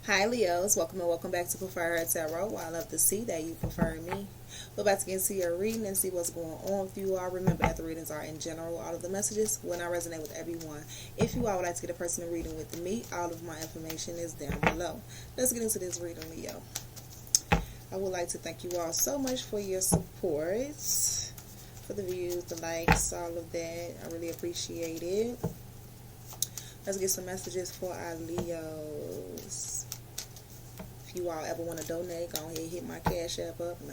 Hi Leos, welcome and welcome back to Preferher Tarot. Well, I love to see that you prefer me. We're about to get into your reading and see what's going on with you all. Remember that the readings are in general. All of the messages will not resonate with everyone. If you all would like to get a personal reading with me, all of my information is down below. Let's get into this reading, Leo. I would like to thank you all so much for your support, for the views, the likes, all of that. I really appreciate it. Let's get some messages for our Leos. If you all ever want to donate, go ahead and hit my Cash App up. No.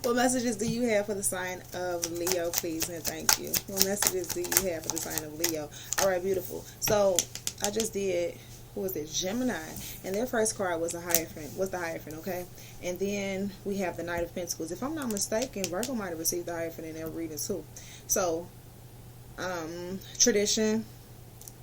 What messages do you have for the sign of Leo, please and thank you? What messages do you have for the sign of Leo? All right, beautiful. So I just did, who was it? Gemini, and their first card was a Hierophant. Was the Hierophant, okay? And then we have the Knight of Pentacles. If I'm not mistaken, Virgo might have received the Hierophant in their reading too. So, tradition,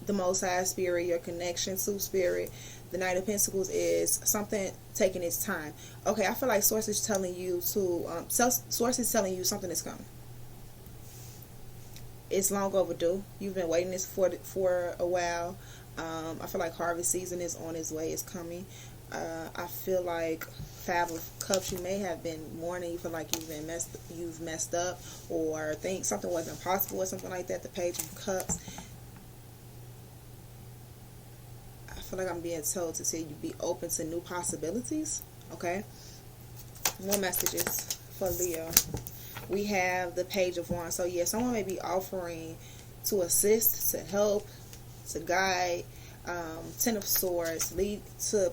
the Most High Spirit, your connection to Spirit. The Knight of Pentacles is something taking its time. Okay, I feel like Source is telling you to, Source is telling you something is coming. It's long overdue. You've been waiting this for a while. I feel like harvest season is on its way. It's coming. I feel like Five of Cups, you may have been mourning. You feel like you've messed up, or think something wasn't possible or something like that. The Page of Cups. I feel like I'm being told to say you be open to new possibilities. Okay. More messages for Leo. We have the Page of Wands. So yeah, someone may be offering to assist, to help, to guide. Ten of Swords, lead to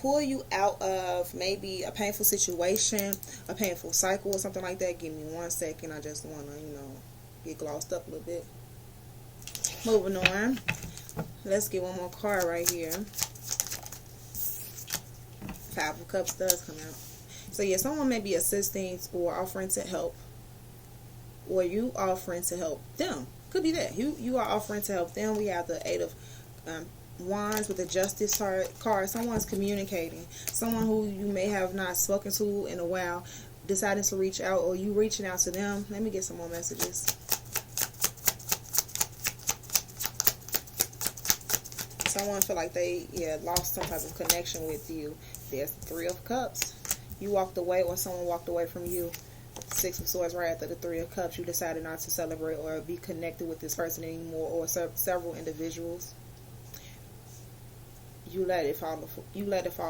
pull you out of maybe a painful situation, a painful cycle or something like that. Give me 1 second. I just want to, get glossed up a little bit. Moving on. Let's get one more card right here. Five of Cups does come out. So yeah, someone may be assisting or offering to help, or you offering to help them. Could be that you are offering to help them. We have the Eight of Wands with the Justice card. Someone's communicating. Someone who you may have not spoken to in a while, deciding to reach out, or you reaching out to them. Let me get some more messages. Someone feel like they lost some type of connection with you. There's the Three of Cups. You walked away, or someone walked away from you. Six of Swords right after the Three of Cups. You decided not to celebrate or be connected with this person anymore, or several individuals. You let it fall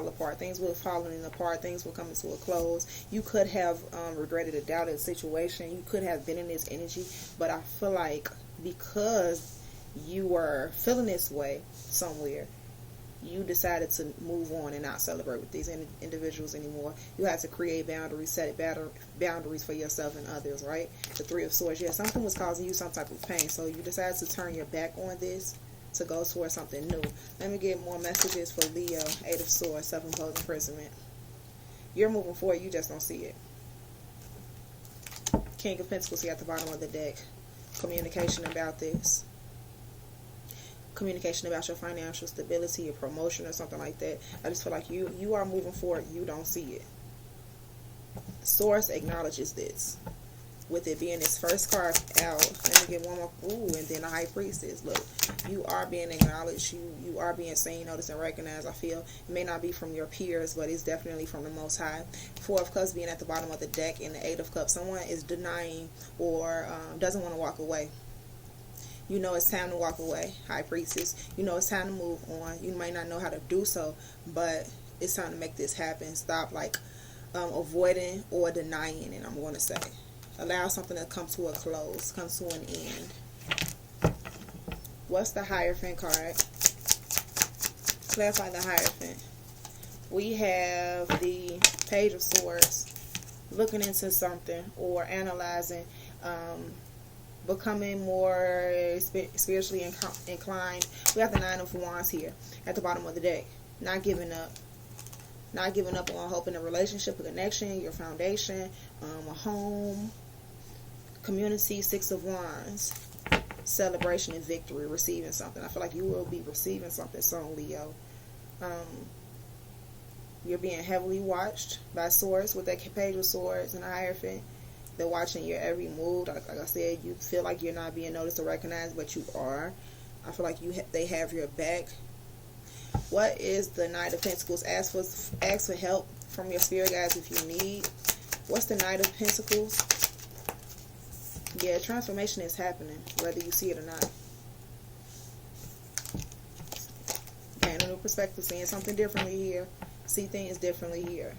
apart. Things were falling apart. Things were coming to a close. You could have regretted a doubted situation. You could have been in this energy, but I feel like because you were feeling this way somewhere, you decided to move on and not celebrate with these individuals anymore. You had to create boundaries, set boundaries for yourself and others, right? The Three of Swords. Yeah, something was causing you some type of pain, so you decided to turn your back on this to go towards something new. Let me get more messages for Leo. Eight of Swords, self-imposed imprisonment. You're moving forward, you just don't see it. King of Pentacles here at the bottom of the deck. Communication about this. Communication about your financial stability, your promotion, or something like that. I just feel like you are moving forward, you don't see it. Source acknowledges this. With it being its first card out, let me get one more. Ooh, and then the High Priestess. Look, you are being acknowledged. You are being seen, noticed, and recognized. I feel it may not be from your peers, but it's definitely from the Most High. Four of Cups being at the bottom of the deck, and the Eight of Cups. Someone is denying or doesn't want to walk away. You know it's time to walk away, High Priestess. You know it's time to move on. You might not know how to do so, but it's time to make this happen. Stop avoiding or denying it, I'm going to say. Allow something to come to a close, come to an end. What's the Hierophant card? Clarify the Hierophant. We have the Page of Swords, looking into something or analyzing, becoming more spiritually inclined. We have the Nine of Wands here at the bottom of the deck. Not giving up. Not giving up on hope in a relationship, a connection, your foundation, a home, community. Six of Wands. Celebration and victory. Receiving something. I feel like you will be receiving something soon, Leo. You're being heavily watched by Swords with that Page of Swords and the Hierophant. They're watching your every move. Like I said, you feel like you're not being noticed or recognized, but you are. I feel like they have your back. What is the Knight of Pentacles? Ask for help from your spirit guides if you need. What's the Knight of Pentacles? Yeah, transformation is happening, whether you see it or not. Gain a new perspective, seeing something differently here. See things differently here.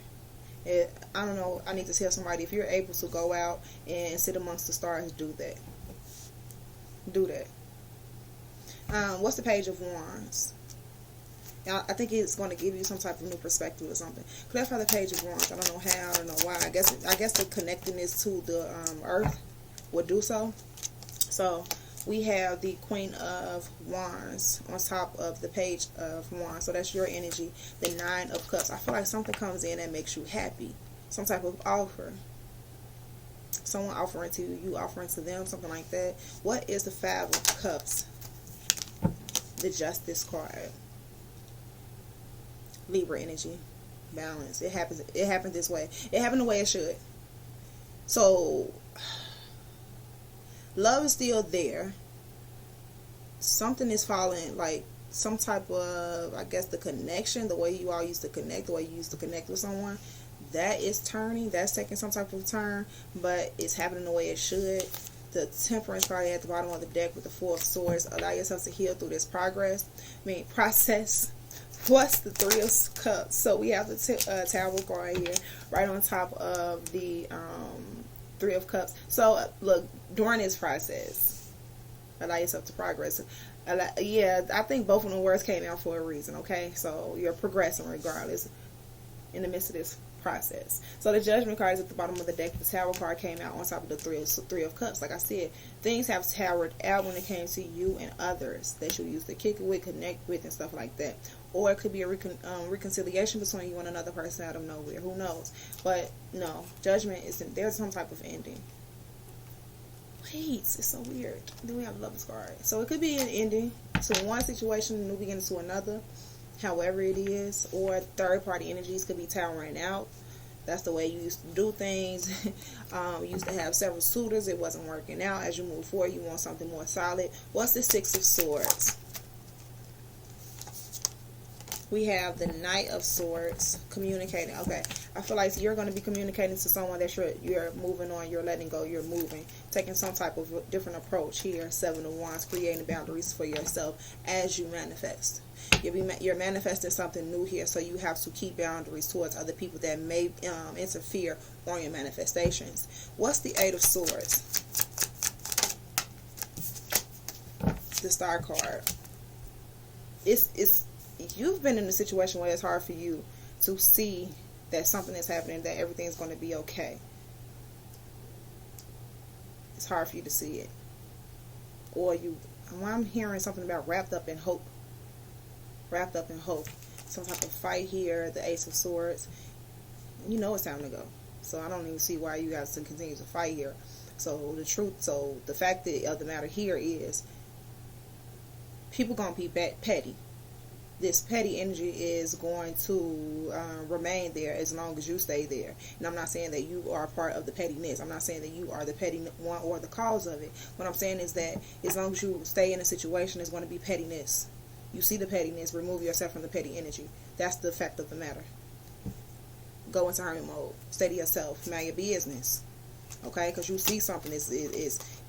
I don't know, I need to tell somebody, if you're able to go out and sit amongst the stars, do that. Do that. What's the Page of Wands? Now, I think it's going to give you some type of new perspective or something. Clarify the Page of Wands. I don't know how, I don't know why. I guess the connectedness to the earth would do so. So we have the Queen of Wands on top of the Page of Wands. So that's your energy. The Nine of Cups. I feel like something comes in that makes you happy. Some type of offer. Someone offering to you, you offering to them, something like that. What is the Five of Cups? The Justice card. Libra energy. Balance. It happens this way. It happened the way it should. So love is still there. Something is falling, like some type of, I guess, the connection, the way you all used to connect, the way you used to connect with someone, that is turning. That's taking some type of turn, but it's happening the way it should. The Temperance card at the bottom of the deck with the Four of Swords. Allow yourself to heal through this process. What's the Three of Cups? So we have the Tower card here, right on top of the Three of Cups. So look, during this process, allow yourself to progress. Yeah, I think both of the words came out for a reason, okay? So you're progressing regardless in the midst of this process. So the Judgment card is at the bottom of the deck. The Tower card came out on top of the Three of Cups. Like I said, things have towered out when it came to you and others that you used to kick it with, connect with, and stuff like that. Or it could be a reconciliation between you and another person out of nowhere. Who knows? But no, Judgment isn't. There's some type of ending. Wait, it's so weird. Then we have Lovers card. So it could be an ending to one situation, a new beginning to another. However it is, or third party energies could be towering out. That's the way you used to do things. You used to have several suitors. It wasn't working out. As you move forward, you want something more solid. What's the Six of Swords? We have the Knight of Swords, communicating. Okay, I feel like you're going to be communicating to someone that you're moving on, you're letting go, you're moving, taking some type of different approach here. Seven of Wands, creating boundaries for yourself as you manifest. You're manifesting something new here, so you have to keep boundaries towards other people that may interfere on your manifestations. What's the Eight of Swords? The Star card. You've been in a situation where it's hard for you to see that something is happening, that everything's going to be okay. It's hard for you to see it. Or I'm hearing something about wrapped up in hope. Wrapped up in hope. Some type of fight here, the Ace of Swords. You know it's time to go. So I don't even see why you guys continue to fight here. So the fact of the matter here is, people going to be petty. This petty energy is going to remain there as long as you stay there. And I'm not saying that you are part of the pettiness. I'm not saying that you are the petty one or the cause of it. What I'm saying is that as long as you stay in a situation, there's going to be pettiness. You see the pettiness, remove yourself from the petty energy. That's the fact of the matter. Go into hermit mode. Stay to yourself. Mind your business. Okay? Because you see something is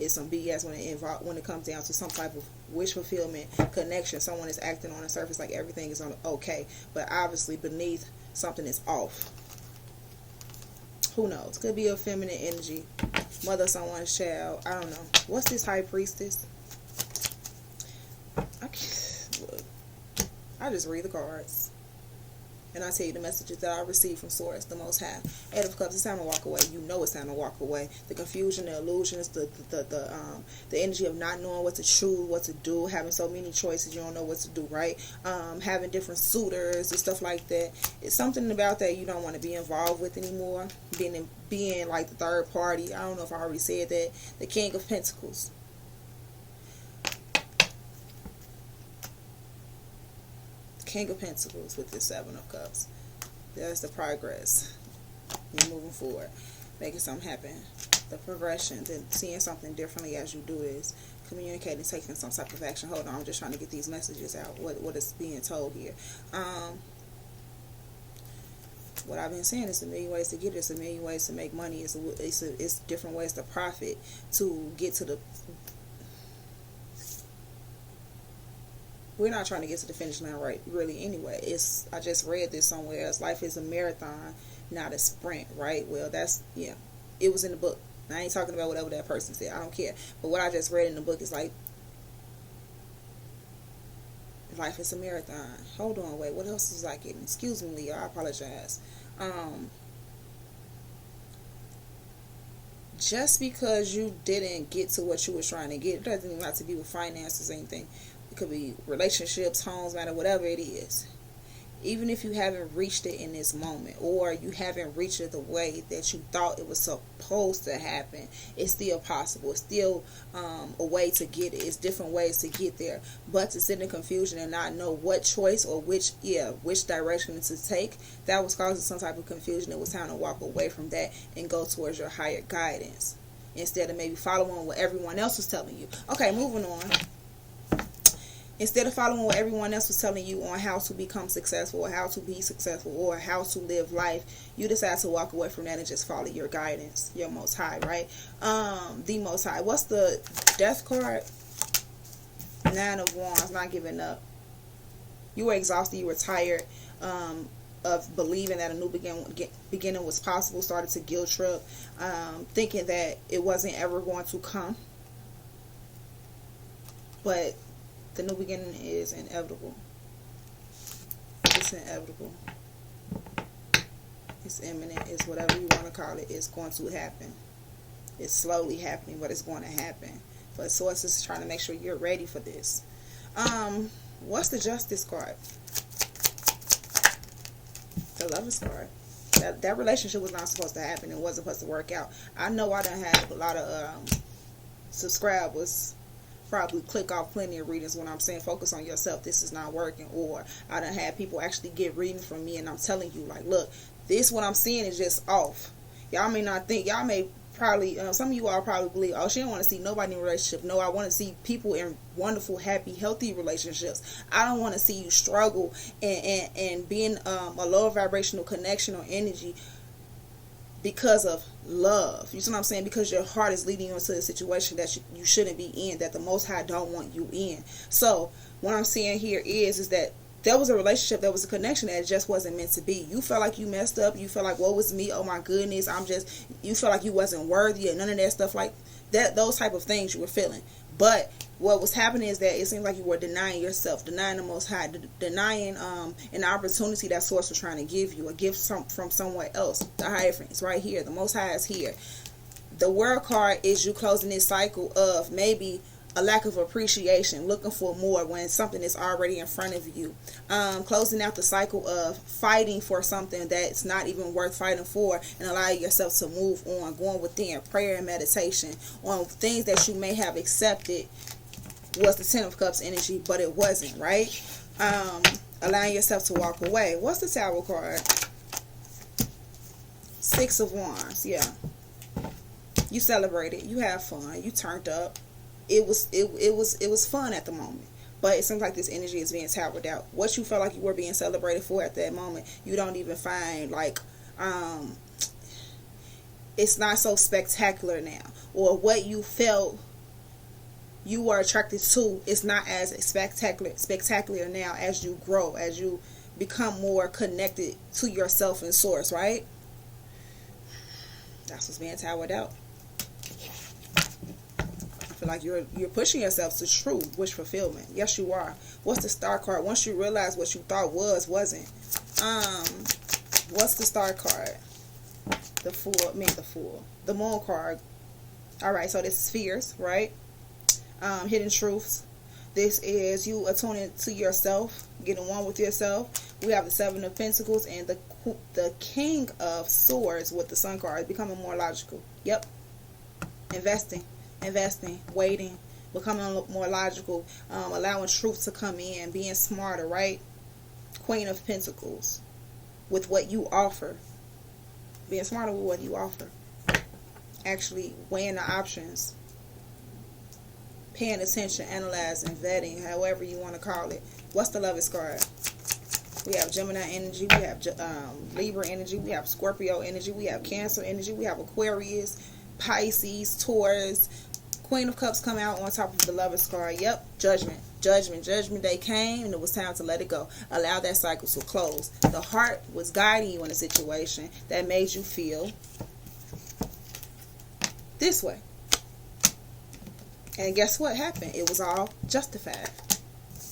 some BS when it comes down to some type of wish fulfillment connection. Someone is acting on the surface like everything is okay, but obviously beneath something is off. Who knows? Could be a feminine energy, mother of someone's child. I don't know. What's this High Priestess? I just read the cards. And I tell you the messages that I received from Source, the Most High. Eight of Cups, it's time to walk away. You know it's time to walk away. The confusion, the illusions, the energy of not knowing what to choose, what to do, having so many choices, you don't know what to do, right? Having different suitors and stuff like that. It's something about that you don't want to be involved with anymore. Being like the third party. I don't know if I already said that. The King of Pentacles. King of Pentacles with the Seven of Cups. There's the progress. You're moving forward, making something happen. the progression, then seeing something differently as you do this, communicating, taking some type of action. Hold on, I'm just trying to get these messages out. What is being told here? What I've been saying is a million ways to get it. It's a million ways to make money. It's different ways to profit to get to the. We're not trying to get to the finish line, right? Really, anyway. I just read this somewhere else. Life is a marathon, not a sprint, right? Well, that's, yeah. It was in the book. I ain't talking about whatever that person said. I don't care. But what I just read in the book is like, life is a marathon. Hold on, wait. What else is I getting? Excuse me, Leo. I apologize. Just because you didn't get to what you were trying to get, it doesn't even have to be with finances or anything. It could be relationships, homes, matter, whatever it is. Even if you haven't reached it in this moment, or you haven't reached it the way that you thought it was supposed to happen, it's still possible. It's still a way to get it. It's different ways to get there. But to sit in confusion and not know what choice or which direction to take, that was causing some type of confusion. It was time to walk away from that and go towards your higher guidance, instead of maybe following what everyone else was telling you. Okay, moving on. Instead of following what everyone else was telling you on how to become successful, or how to be successful, or how to live life, you decide to walk away from that and just follow your guidance, your Most High, right? The Most High. What's the Death card? 9 of Wands, not giving up. You were exhausted. You were tired of believing that a new beginning was possible. Started to guilt trip, thinking that it wasn't ever going to come. But the new beginning is inevitable. It's inevitable. It's imminent. It's whatever you want to call it. It's going to happen. It's slowly happening, but it's going to happen. But Source is trying to make sure you're ready for this. What's the Justice card? The Lovers card. That relationship was not supposed to happen. It wasn't supposed to work out. I know I done had a lot of subscribers probably click off plenty of readings when I'm saying focus on yourself, this is not working. Or I done had people actually get readings from me and I'm telling you, like, look, this what I'm seeing is just off. Y'all may not think, y'all may probably, some of you all probably believe, oh, she don't want to see nobody in a relationship. No, I want to see people in wonderful, happy, healthy relationships. I don't want to see you struggle and be in a lower vibrational connection or energy because of love. You see what I'm saying? Because your heart is leading you into a situation that you shouldn't be in, that the Most High don't want you in. So what I'm saying here is that there was a relationship, there was a connection that just wasn't meant to be. You felt like you messed up. You felt like, what was me? Oh my goodness, you felt like you wasn't worthy and none of that stuff like that. Those type of things you were feeling. But what was happening is that it seems like you were denying yourself, denying the Most High, denying an opportunity that Source was trying to give you, a gift from somewhere else. The Hierophant right here. The Most High is here. The World card is you closing this cycle of maybe a lack of appreciation, looking for more when something is already in front of you. Closing out the cycle of fighting for something that's not even worth fighting for, and allowing yourself to move on, going within prayer and meditation on things that you may have accepted was the 10 of Cups energy, but it wasn't, right? Allowing yourself to walk away. What's the Tower card? 6 of Wands. Yeah. You celebrated. You had fun. You turned up. It was fun at the moment, but it seems like this energy is being towered out. What you felt like you were being celebrated for at that moment, you don't even find like it's not so spectacular now. Or what you felt you were attracted to is not as spectacular now as you grow, as you become more connected to yourself and Source, right? That's what's being towered out. I feel like you're pushing yourself to true wish fulfillment. Yes, you are. What's the Star card? Once you realize what you thought wasn't. What's the Star card? The Fool. The Moon card. All right, so this is fears, right? Hidden truths. This is you attuning to yourself, getting one with yourself. We have the 7 of Pentacles and the King of Swords with the Sun card, becoming more logical. Yep. Investing, waiting, becoming more logical, allowing truth to come in, being smarter, right? Queen of Pentacles with what you offer. Being smarter with what you offer. actually weighing the options, paying attention, analyzing, vetting, however you want to call it. What's the Lovers card? We have Gemini energy, we have Libra energy, we have Scorpio energy, we have Cancer energy, we have Aquarius, Pisces, Taurus. Queen of Cups come out on top of the Lovers card. Yep, judgment. Judgment day came, and it was time to let it go. Allow that cycle to close. The heart was guiding you in a situation that made you feel this way. And guess what happened? It was all justified.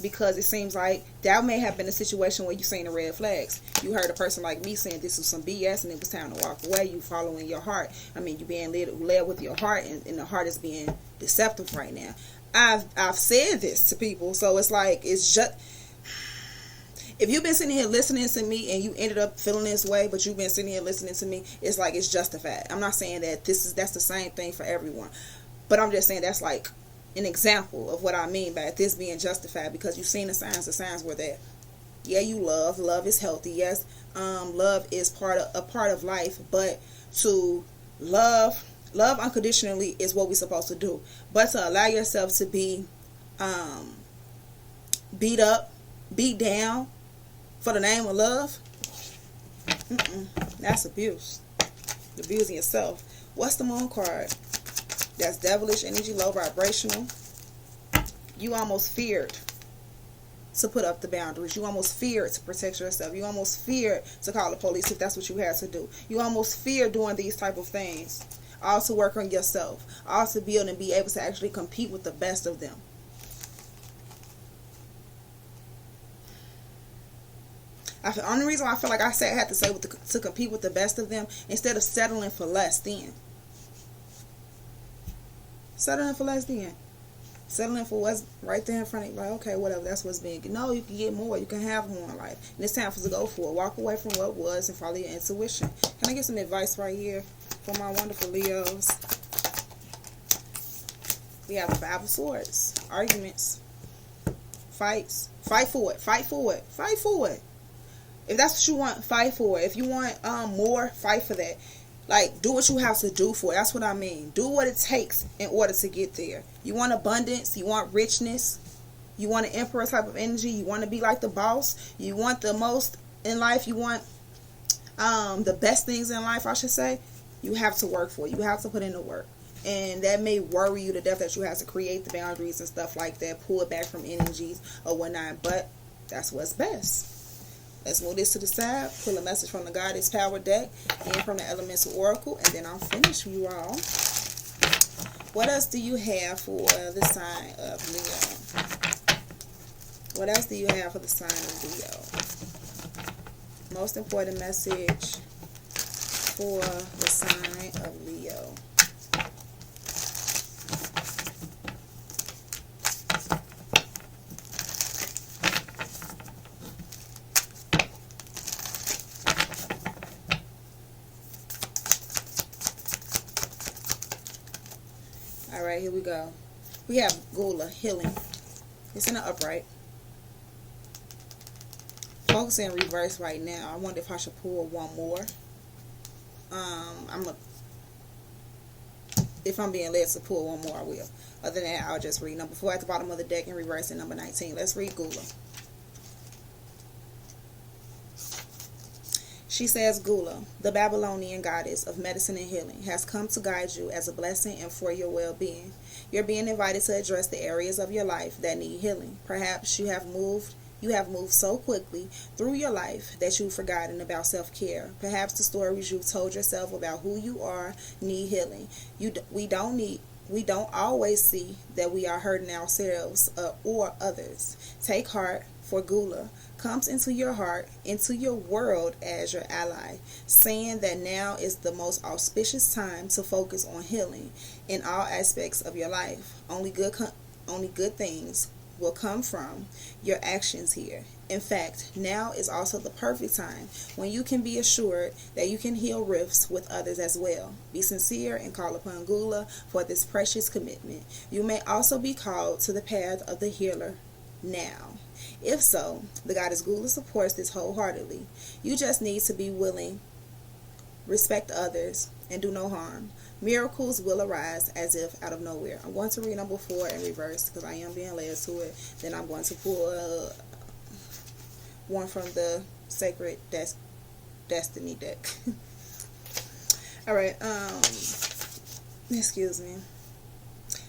Because it seems like that may have been a situation where you seen the red flags. You heard a person like me saying this was some BS and it was time to walk away. You following your heart. I mean, you being led with your heart, and the heart is being deceptive right now. I've said this to people, so it's like, it's just, if you've been sitting here listening to me and you ended up feeling this way, but you've been sitting here listening to me, it's like it's justified. I'm not saying that that's the same thing for everyone, but I'm just saying that's like an example of what I mean by this being justified, because you've seen the signs were there. Yeah, you love is healthy. Yes, love is a part of life, but to love unconditionally is what we're supposed to do. But to allow yourself to be beat up, beat down for the name of love, that's abuse. Abusing yourself. What's the Moon card? That's devilish energy, low vibrational. You almost feared to put up the boundaries. You almost feared to protect yourself. You almost feared to call the police if that's what you had to do. You almost feared doing these type of things. All to work on yourself. All to build and be able to actually compete with the best of them. The only reason why I feel like I had to say to compete with the best of them instead of settling for less than. Settling for less than. Settling for what's right there in front of you. Like, okay, whatever, that's what's being. No, you can get more. You can have more in life. And it's time for us to go for it. Walk away from what was and follow your intuition. Can I get some advice right here for my wonderful Leos? We have the Five of Swords. Arguments. Fights. Fight for it. Fight for it. Fight for it. If that's what you want, fight for it. If you want more, fight for that. Like, do what you have to do for it. That's what I mean. Do what it takes in order to get there. You want abundance. You want richness. You want an emperor type of energy. You want to be like the boss. You want the most in life. You want the best things in life, I should say. You have to work for it. You have to put in the work. And that may worry you to death that you have to create the boundaries and stuff like that. Pull it back from energies or whatnot. But that's what's best. Let's move this to the side. Pull a message from the Goddess Power deck and from the Elemental Oracle. And then I'll finish you all. What else do you have for the sign of Leo? What else do you have for the sign of Leo? Most important message for the sign of Leo. Alright, here we go. We have Gula, healing. It's in the upright. Focusing in reverse right now. I wonder if I should pull one more. If I'm being led to pull one more, I will. Other than that, I'll just read number 4 at the bottom of the deck and reverse in number 19. Let's read Gula. She says, Gula, the Babylonian goddess of medicine and healing, has come to guide you as a blessing and for your well-being. You're being invited to address the areas of your life that need healing. Perhaps you have moved so quickly through your life that you've forgotten about self-care. Perhaps the stories you've told yourself about who you are need healing. We don't always see that we are hurting ourselves or others. Take heart, for Gula comes into your heart, into your world as your ally, saying that now is the most auspicious time to focus on healing in all aspects of your life. Only good things will come from your actions here. In fact, now is also the perfect time when you can be assured that you can heal rifts with others as well. Be sincere and call upon Gula for this precious commitment. You may also be called to the path of the healer now. If so, the goddess Gula supports this wholeheartedly. You just need to be willing, respect others, and do no harm. Miracles will arise as if out of nowhere. I'm going to read number 4 in reverse because I am being led to it. Then I'm going to pull one from the Sacred Destiny deck. Alright, excuse me.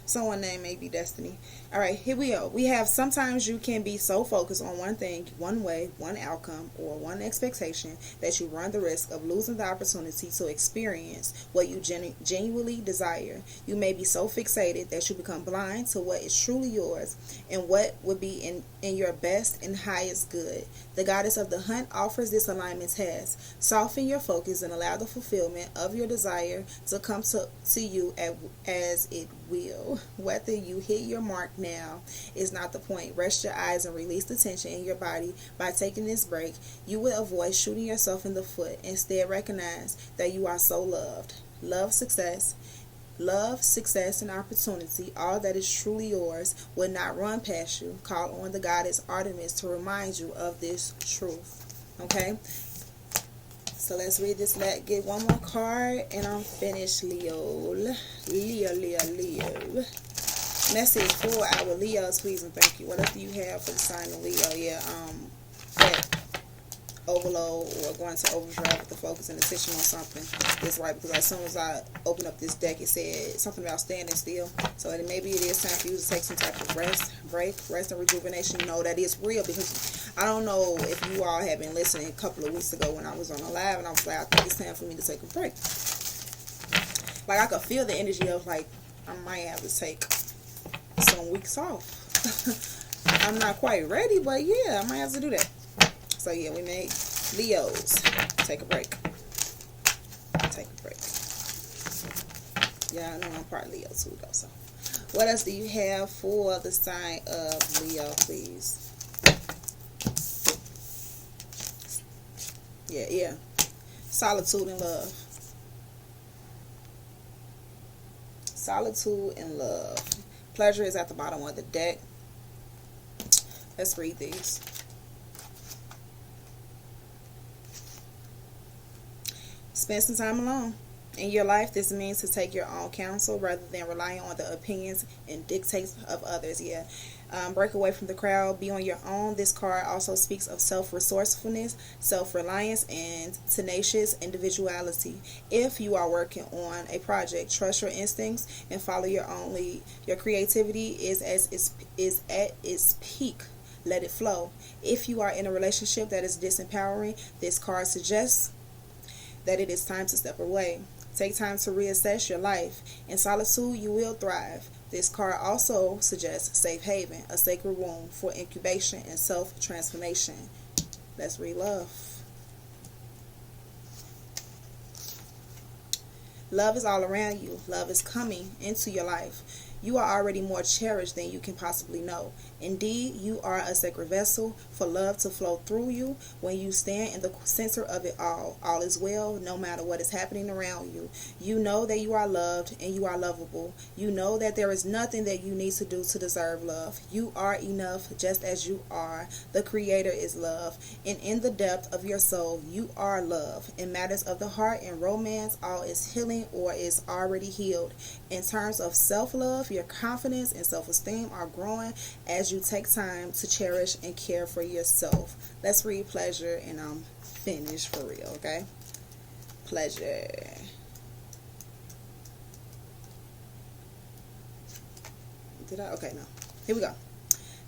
Someone name may be Destiny. Alright, here we go. We have sometimes you can be so focused on one thing, one way, one outcome, or one expectation that you run the risk of losing the opportunity to experience what you genuinely desire. You may be so fixated that you become blind to what is truly yours and what would be in your best and highest good. The goddess of the hunt offers this alignment task. Soften your focus and allow the fulfillment of your desire to come to you as it will. Whether you hit your mark now is not the point. Rest your eyes and release the tension in your body. By taking this break, you will avoid shooting yourself in the foot. Instead, recognize that you are so loved. Love, success, and opportunity, all that is truly yours, will not run past you. Call on the goddess Artemis to remind you of this truth. Okay? So let's read this. Let's get one more card and I'm finished, Leo. Leo. Message for our Leos, please and thank you. What else do you have for the sign of Leo? Yeah, that overload or going to overdrive with the focus and attention on something is right, because as soon as I open up this deck, it said something about standing still. So maybe it is time for you to take some type of rest and rejuvenation. You know, that is real, because I don't know if you all have been listening a couple of weeks ago when I was on a live and I was like, I think it's time for me to take a break. Like, I could feel the energy of like, I might have to take some weeks off. I'm not quite ready, but yeah, I might have to do that. So yeah, we made Leos take a break. Yeah, I know I'm part Leo too though. So what else do you have for the sign of Leo, please? Yeah. Solitude and love. Solitude and love. Pleasure is at the bottom of the deck. Let's read these. Spend some time alone. In your life, this means to take your own counsel rather than relying on the opinions and dictates of others. Break away from the crowd. Be on your own. This card also speaks of self-resourcefulness, self-reliance, and tenacious individuality. If you are working on a project, trust your instincts and follow your own lead. Your creativity is at its peak. Let it flow. If you are in a relationship that is disempowering, this card suggests that it is time to step away. Take time to reassess your life. In solitude, you will thrive. This card also suggests safe haven, a sacred womb for incubation and self-transformation. Let's read love. Love is all around you. Love is coming into your life. You are already more cherished than you can possibly know. Indeed, you are a sacred vessel for love to flow through you. When you stand in the center of it all is well, no matter what is happening around you. You know that you are loved and you are lovable. You know that there is nothing that you need to do to deserve love. You are enough just as you are. The Creator is love, and in the depth of your soul, you are love. In matters of the heart and romance, all is healing or is already healed. In terms of self-love, your confidence and self-esteem are growing as you take time to cherish and care for yourself. Let's read pleasure, and I'm finished for real, okay? Pleasure. Okay, no. Here we go.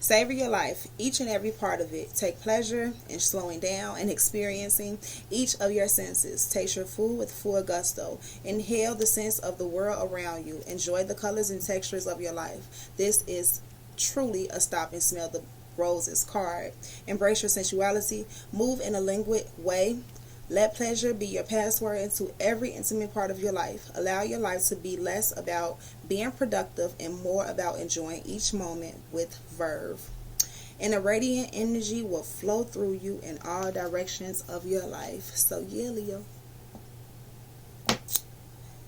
Savor your life, each and every part of it. Take pleasure in slowing down and experiencing each of your senses. Taste your food with full gusto. Inhale the sense of the world around you. Enjoy the colors and textures of your life. This is truly a stop and smell the roses card. Embrace your sensuality. Move in a linguid way. Let pleasure be your password into every intimate part of your life. Allow your life to be less about being productive and more about enjoying each moment with verve. And a radiant energy will flow through you in all directions of your life. So yeah, Leo.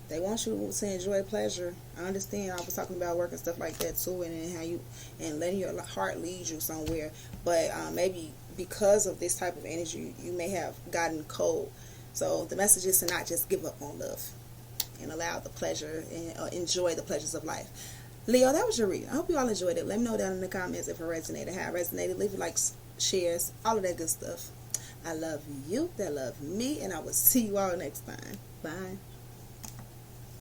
They want you to enjoy pleasure. I understand. I was talking about work and stuff like that too, and how you and letting your heart lead you somewhere. But maybe because of this type of energy, you may have gotten cold. So the message is to not just give up on love. and allow the pleasure and enjoy the pleasures of life. Leo, that was your reading. I hope you all enjoyed it. Let me know down in the comments if it resonated, how it resonated. Leave likes, shares, all of that good stuff. I love you that love me, and I will see you all next time. Bye.